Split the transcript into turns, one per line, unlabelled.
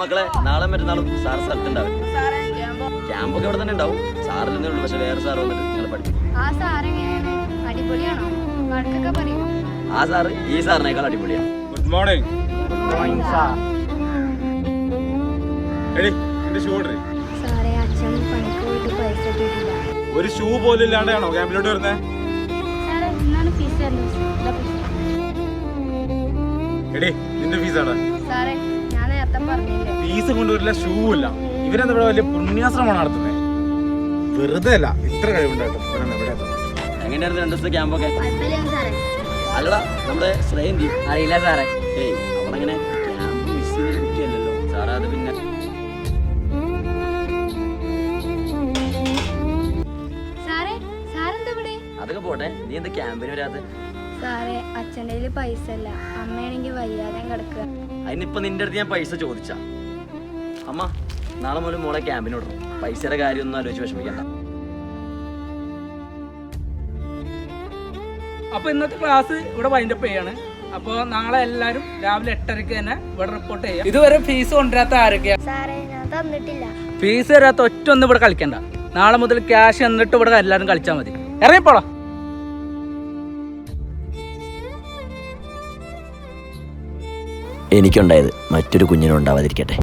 മക്കളെ നാളെ മറ്റന്നാളും സാർ സ്ഥലത്തുണ്ടാവും. ക്യാമ്പൊക്കെ ഇവിടെ തന്നെ ഉണ്ടാവും. സാറിൽ നിന്നേ ഉള്ളൂ, പക്ഷെ വേറെ സാർ വന്നിട്ട് നിങ്ങൾ പഠിക്കും. ആ സാറ് ഈ സാറിനേക്കാൾ അടിപൊളിയാണ്.
Good morning. ഒരു ഷൂ പോലും ഇല്ലാണ്ടാണോ ക്യാമ്പിലോട്ട് വരുന്നത്? എടേ നിന്റെ ഫീസാണ്. ഫീസ് കൊണ്ടുവരില്ല, ഷൂ ഇല്ല. ഇവരെന്താ ഇവിടെ വലിയ പുണ്യാശ്രമമാണ് നടത്തുന്നത്? വെറുതെ അല്ല, ഇത്ര കഴിവുണ്ടായിട്ടും
എങ്ങനെയായിരുന്നു 2 ദിവസത്തെ ക്യാമ്പൊക്കെ? അല്ലടാ നമ്മുടെ ശ്രേയന്തി
അറിയില്ല സാറേ.
അവളങ്ങനെ ക്യാമ്പ് മിസ് ചെയ്തൊരു കുട്ടിയല്ലല്ലോ സാറേ. അത് പിന്നെ അതൊക്കെ പോട്ടെ, നീ എന്താ ക്യാമ്പിന് വരാതെ?
സാറേ അച്ഛൻ്റെ കയ്യിൽ പൈസ ഇല്ല, അമ്മയാണെങ്കിൽ വയ്യാതെ കിടക്കുക.
അതിനിപ്പോ നിന്റെ അടുത്ത് ഞാൻ പൈസ ചോദിച്ച അമ്മ നാളെ മുതൽ മോളെ ക്യാമ്പിന് വിടണം. പൈസയുടെ കാര്യമൊന്നും ആലോചിച്ച് വിഷമിക്കണ്ട.
അപ്പോൾ ഇന്നത്തെ ക്ലാസ് ഇവിടെ വൈൻഡപ്പ് ചെയ്യാണ്. അപ്പോൾ നാളെ എല്ലാവരും രാവിലെ 8:30 തന്നെ ഇവിടെ റിപ്പോർട്ട് ചെയ്യാം. ഇതുവരെ ഫീസ് കൊണ്ടുവരാത്ത ആരൊക്കെയാ?
സാറേ ഞാൻ തന്നിട്ടില്ല.
ഫീസ് തരാത്ത ഒറ്റ ഒന്നും ഇവിടെ കളിക്കണ്ട. നാളെ മുതൽ ക്യാഷ് എന്നിട്ട് ഇവിടെ എല്ലാവരും കളിച്ചാൽ മതി. ഇറങ്ങിപ്പോളാം.
എനിക്കുണ്ടായത് മറ്റൊരു കുഞ്ഞിനും ഉണ്ടാവാതിരിക്കട്ടെ.